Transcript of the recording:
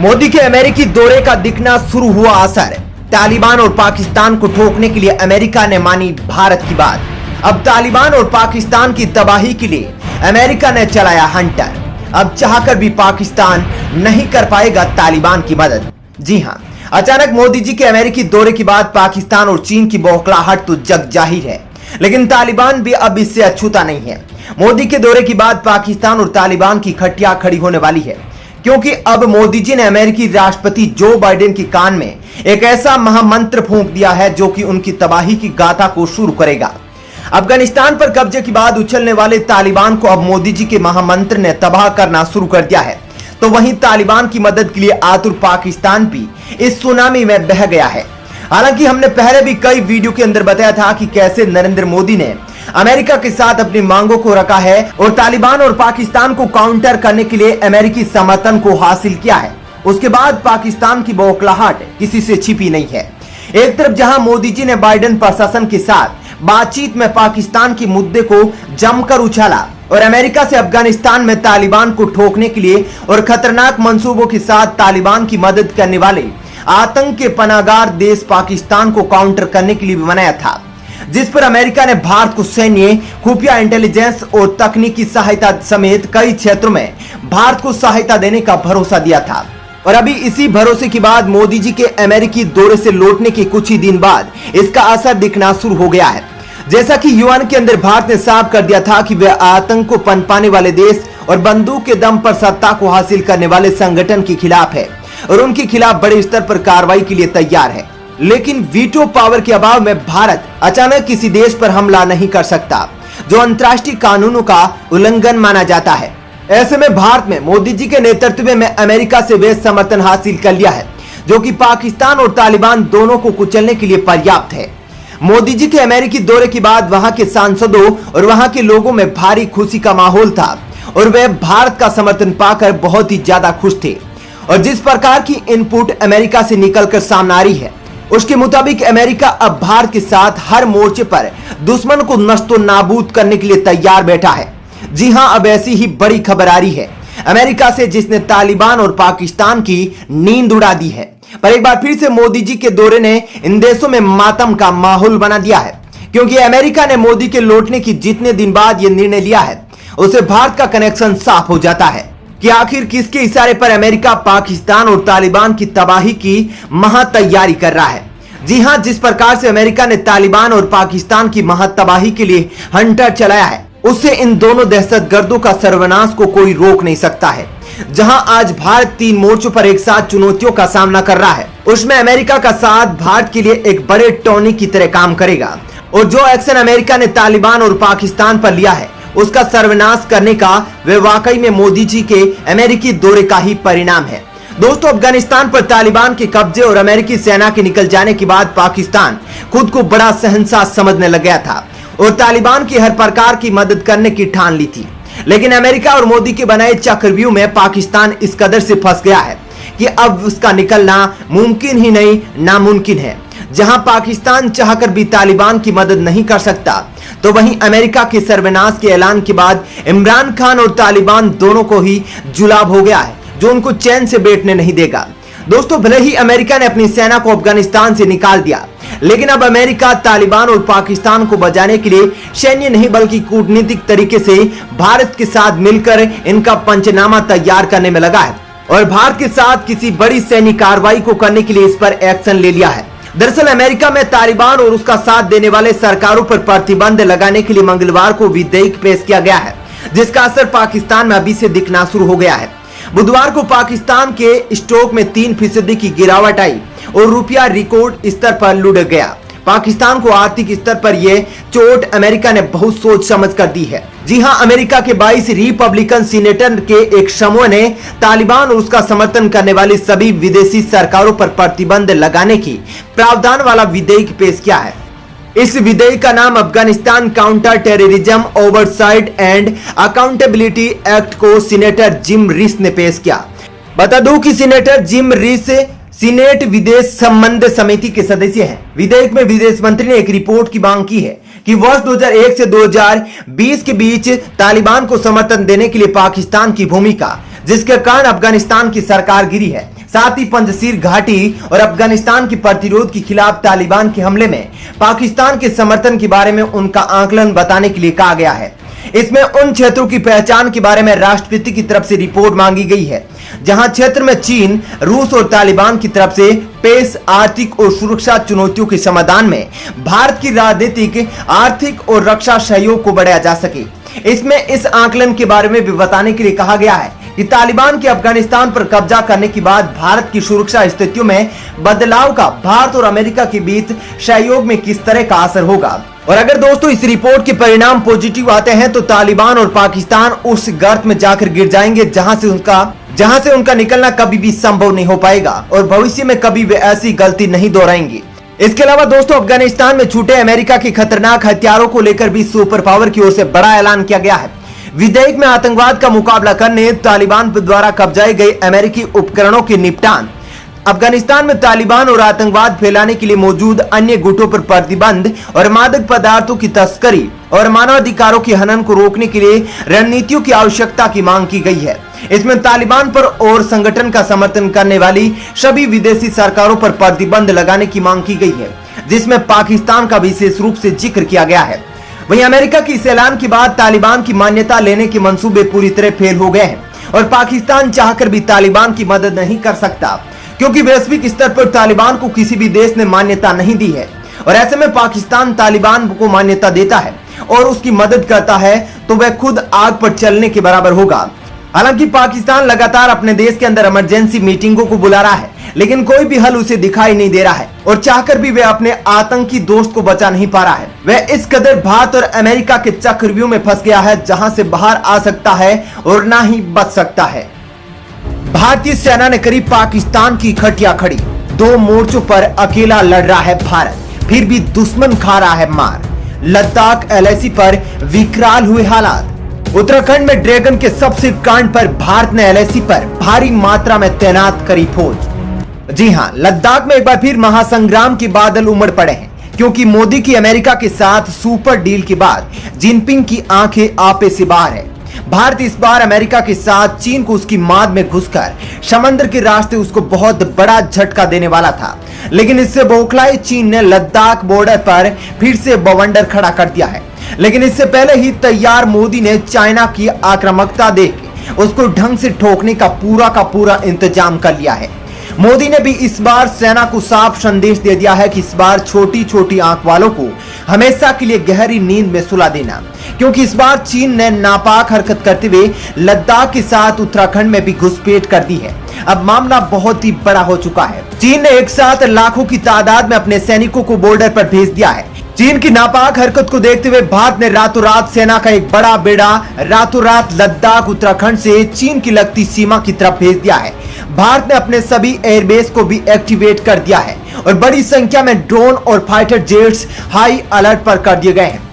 मोदी के अमेरिकी दौरे का दिखना शुरू हुआ असर। तालिबान और पाकिस्तान को ठोकने के लिए अमेरिका ने मानी भारत की बात। अब तालिबान और पाकिस्तान की तबाही के लिए अमेरिका ने चलाया हंटर। अब चाहकर भी पाकिस्तान नहीं कर पाएगा तालिबान की मदद। जी हां, अचानक मोदी जी के अमेरिकी दौरे के बाद पाकिस्तान और चीन की बौखलाहट तो जग जाहिर है, लेकिन तालिबान भी अब इससे अछूता नहीं है। मोदी के दौरे के बाद पाकिस्तान और तालिबान की खटिया खड़ी होने वाली है, क्योंकि अब मोदी जी ने अमेरिकी राष्ट्रपति जो बाइडेन के कान में एक ऐसा महामंत्र फूंक दिया है जो कि उनकी तबाही की गाथा को शुरू करेगा। अफगानिस्तान पर कब्जे के बाद उछलने वाले तालिबान को अब मोदी जी के महामंत्र ने तबाह करना शुरू कर दिया है, तो वहीं तालिबान की मदद के लिए आतुर पाकिस्तान भी इस सुनामी में बह गया है। हालांकि हमने पहले भी कई वीडियो के अंदर बताया था कि कैसे नरेंद्र मोदी ने अमेरिका के साथ अपनी मांगों को रखा है और तालिबान और पाकिस्तान को काउंटर करने के लिए अमेरिकी समर्थन को हासिल किया है। उसके बाद पाकिस्तान की बौखलाहट किसी से छिपी नहीं है। एक तरफ जहां मोदी जी ने बाइडेन प्रशासन के साथ बातचीत में पाकिस्तान के मुद्दे को जमकर उछाला और अमेरिका से अफगानिस्तान में तालिबान को ठोकने के लिए और खतरनाक मंसूबों के साथ तालिबान की मदद करने वाले आतंक के पनाहगार देश पाकिस्तान को काउंटर करने के लिए भी बनाया था, जिस पर अमेरिका ने भारत को सैन्य, खुफिया इंटेलिजेंस और तकनीकी सहायता समेत कई क्षेत्रों में भारत को सहायता देने का भरोसा दिया था। और अभी इसी भरोसे के बाद मोदी जी के अमेरिकी दौरे से लौटने के कुछ ही दिन बाद इसका असर दिखना शुरू हो गया है। जैसा कि यूएन के अंदर भारत ने साफ कर दिया था कि वे आतंक को पनपाने वाले देश और बंदूक के दम पर सत्ता को हासिल करने वाले संगठन के खिलाफ है और उनके खिलाफ बड़े स्तर पर कार्रवाई के लिए तैयार है। लेकिन वीटो पावर के अभाव में भारत अचानक किसी देश पर हमला नहीं कर सकता, जो अंतर्राष्ट्रीय कानूनों का उल्लंघन माना जाता है। ऐसे में भारत में मोदी जी के नेतृत्व में अमेरिका से वे समर्थन हासिल कर लिया है, जो कि पाकिस्तान और तालिबान दोनों को कुचलने के लिए पर्याप्त है। मोदी जी के अमेरिकी दौरे के बाद वहां के सांसदों और वहां के लोगों में भारी खुशी का माहौल था और वे भारत का समर्थन पाकर बहुत ही ज्यादा खुश थे। और जिस प्रकार की इनपुट अमेरिका से निकलकर सामने आ रही है, उसके मुताबिक अमेरिका अब भारत के साथ हर मोर्चे पर दुश्मन को नष्टो नाबूद करने के लिए तैयार बैठा है। जी हां, अब ऐसी ही बड़ी खबर आ रही है अमेरिका से, जिसने तालिबान और पाकिस्तान की नींद उड़ा दी है। पर एक बार फिर से मोदी जी के दौरे ने इन देशों में मातम का माहौल बना दिया है, क्योंकि अमेरिका ने मोदी के लौटने की जितने दिन बाद यह निर्णय लिया है, उसे भारत का कनेक्शन साफ हो जाता है कि आखिर किसके इशारे पर अमेरिका पाकिस्तान और तालिबान की तबाही की महा तैयारी कर रहा है। जी हां, जिस प्रकार से अमेरिका ने तालिबान और पाकिस्तान की महा तबाही के लिए हंटर चलाया है, उससे इन दोनों दहशतगर्दों का सर्वनाश को कोई रोक नहीं सकता है। जहां आज भारत 3 मोर्चों पर एक साथ चुनौतियों का सामना कर रहा है, उसमें अमेरिका का साथ भारत के लिए एक बड़े टॉनिक की तरह काम करेगा। और जो एक्शन अमेरिका ने तालिबान और पाकिस्तान पर लिया है, उसका सर्वनाश करने का वे वाकई में मोदी जी के अमेरिकी दौरे का ही परिणाम है। दोस्तों, अफगानिस्तान पर तालिबान के कब्जे और अमेरिकी सेना के निकल जाने के बाद पाकिस्तान खुद को बड़ा शहंशाह समझने लग गया था और तालिबान की हर प्रकार की मदद करने की ठान ली थी। लेकिन अमेरिका और मोदी के बनाए चक्रव्यूह में पाकिस्तान इस कदर से फंस गया है कि अब उसका निकलना मुमकिन ही नहीं, नामुमकिन है। जहां पाकिस्तान चाहकर भी तालिबान की मदद नहीं कर सकता, तो वहीं अमेरिका के सर्वनाश के ऐलान के बाद इमरान खान और तालिबान दोनों को ही जुलाब हो गया है, जो उनको चैन से बैठने नहीं देगा। दोस्तों, भले ही अमेरिका ने अपनी सेना को अफगानिस्तान से निकाल दिया, लेकिन अब अमेरिका तालिबान और पाकिस्तान को बचाने के लिए सैन्य नहीं बल्कि कूटनीतिक तरीके से भारत के साथ मिलकर इनका पंचनामा तैयार करने में लगा है और भारत के साथ किसी बड़ी सैन्य कार्रवाई को करने के लिए इस पर एक्शन ले लिया है। दरअसल अमेरिका में तालिबान और उसका साथ देने वाले सरकारों पर प्रतिबंध लगाने के लिए मंगलवार को विधेयक पेश किया गया है, जिसका असर पाकिस्तान में अभी से दिखना शुरू हो गया है। बुधवार को पाकिस्तान के स्टॉक में 3% की गिरावट आई और रुपया रिकॉर्ड स्तर पर लुढ़क गया। पाकिस्तान को आर्थिक स्तर पर यह चोट अमेरिका ने बहुत सोच समझ कर दी है। जी हां, अमेरिका के 22 रिपब्लिकन सीनेटर के एक समूह ने तालिबान और उसका समर्थन करने वाली सभी विदेशी सरकारों पर प्रतिबंध लगाने की प्रावधान वाला विधेयक पेश किया है। इस विधेयक का नाम Afghanistan counter terrorism oversight and accountability act को सीनेटर जिम रिस ने पेश किया। बता दूं कि सीनेटर जिम रिस सीनेट विदेश संबंध समिति के सदस्य हैं। विधेयक में विदेश मंत्री ने एक रिपोर्ट की मांग की है कि वर्ष 2001 से 2020 के बीच तालिबान को समर्थन देने के लिए पाकिस्तान की भूमिका, जिसके कारण अफगानिस्तान की सरकार गिरी है, साथ ही पंजशीर घाटी और अफगानिस्तान के प्रतिरोध के खिलाफ तालिबान के हमले में पाकिस्तान के समर्थन के बारे में उनका आकलन बताने के लिए कहा गया है। इसमें उन क्षेत्रों की पहचान के बारे में राष्ट्रपति की तरफ से रिपोर्ट मांगी गई है जहां क्षेत्र में चीन, रूस और तालिबान की तरफ से पेश आर्थिक और सुरक्षा चुनौतियों के समाधान में भारत की राजनीतिक, आर्थिक और रक्षा सहयोग को बढ़ाया जा सके। इसमें इस आकलन के बारे में भी बताने के लिए कहा गया है कि तालिबान के अफगानिस्तान पर कब्जा करने के बाद भारत की सुरक्षा स्थितियों में बदलाव का भारत और अमेरिका के बीच सहयोग में किस तरह का असर होगा। और अगर दोस्तों इस रिपोर्ट के परिणाम पॉजिटिव आते हैं तो तालिबान और पाकिस्तान उस गर्त में जाकर गिर जाएंगे जहां से उनका निकलना कभी भी संभव नहीं हो पाएगा और भविष्य में कभी वे ऐसी गलती नहीं दोहराएंगे। इसके अलावा दोस्तों अफगानिस्तान में छूटे अमेरिका के खतरनाक हथियारों को लेकर भी सुपर पावर की ओर से बड़ा ऐलान किया गया है। विधेयक में आतंकवाद का मुकाबला करने तालिबान द्वारा कब्जाए गए अमेरिकी उपकरणों के निपटान, अफगानिस्तान में तालिबान और आतंकवाद फैलाने के लिए मौजूद अन्य गुटों पर प्रतिबंध और मादक पदार्थों की तस्करी और मानवाधिकारों के हनन को रोकने के लिए रणनीतियों की आवश्यकता की मांग की गई है। इसमें तालिबान पर और संगठन का समर्थन करने वाली सभी विदेशी सरकारों पर प्रतिबंध लगाने की मांग की गई है, जिसमें पाकिस्तान का विशेष रूप से जिक्र किया गया है। वहीं अमेरिका की इस ऐलान के बाद तालिबान की मान्यता लेने के मंसूबे पूरी तरह फेल हो गए हैं और पाकिस्तान चाहकर भी तालिबान की मदद नहीं कर सकता क्योंकि वैश्विक स्तर पर तालिबान को किसी भी देश ने मान्यता नहीं दी है और ऐसे में पाकिस्तान तालिबान को मान्यता देता है और उसकी मदद करता है तो वह खुद आग पर चलने के बराबर होगा। हालांकि पाकिस्तान लगातार अपने देश के अंदर इमरजेंसी मीटिंगों को बुला रहा है लेकिन कोई भी हल उसे दिखाई नहीं दे रहा है और चाहकर भी वह अपने आतंकी दोस्त को बचा नहीं पा रहा है। वह इस कदर भारत और अमेरिका के चक्रव्यूह में फंस गया है जहां से बाहर आ सकता है और ना ही बच सकता है। भारतीय सेना ने करी पाकिस्तान की खटिया खड़ी, 2 मोर्चों पर अकेला लड़ रहा है भारत, फिर भी दुश्मन खा रहा है मार। लद्दाख एलएसी पर विकराल हुए हालात। उत्तराखंड में ड्रैगन के सबसे कांड पर भारत ने एलएसी पर भारी मात्रा में तैनात करी फौज। जी हां, लद्दाख में एक बार फिर महासंग्राम के बादल उमड़ पड़े हैं क्योंकि मोदी की अमेरिका के साथ सुपर डील के बाद जिनपिंग की आंखें आपे से बाहर है। भारत इस बार अमेरिका के साथ चीन को उसकी माद में घुसकर समंदर के रास्ते उसको बहुत बड़ा झटका देने वाला था, लेकिन इससे बौखलाए चीन ने लद्दाख बॉर्डर पर फिर से बवंडर खड़ा कर दिया है। लेकिन इससे पहले ही तैयार मोदी ने चाइना की आक्रामकता देख उसको ढंग से ठोकने का पूरा इंतजाम कर लिया है। मोदी ने भी इस बार सेना को साफ संदेश दे दिया है कि इस बार छोटी छोटी आंख वालों को हमेशा के लिए गहरी नींद में सुला देना, क्योंकि इस बार चीन ने नापाक हरकत करते हुए लद्दाख के साथ उत्तराखंड में भी घुसपैठ कर दी है। अब मामला बहुत ही बड़ा हो चुका है। चीन ने एक साथ लाखों की तादाद में अपने सैनिकों को बॉर्डर पर भेज दिया है। चीन की नापाक हरकत को देखते हुए भारत ने रातों रात सेना का एक बड़ा बेड़ा रातों रात लद्दाख उत्तराखंड से चीन की लगती सीमा की तरफ भेज दिया है। भारत ने अपने सभी एयरबेस को भी एक्टिवेट कर दिया है और बड़ी संख्या में ड्रोन और फाइटर जेट्स हाई अलर्ट पर कर दिए गए हैं।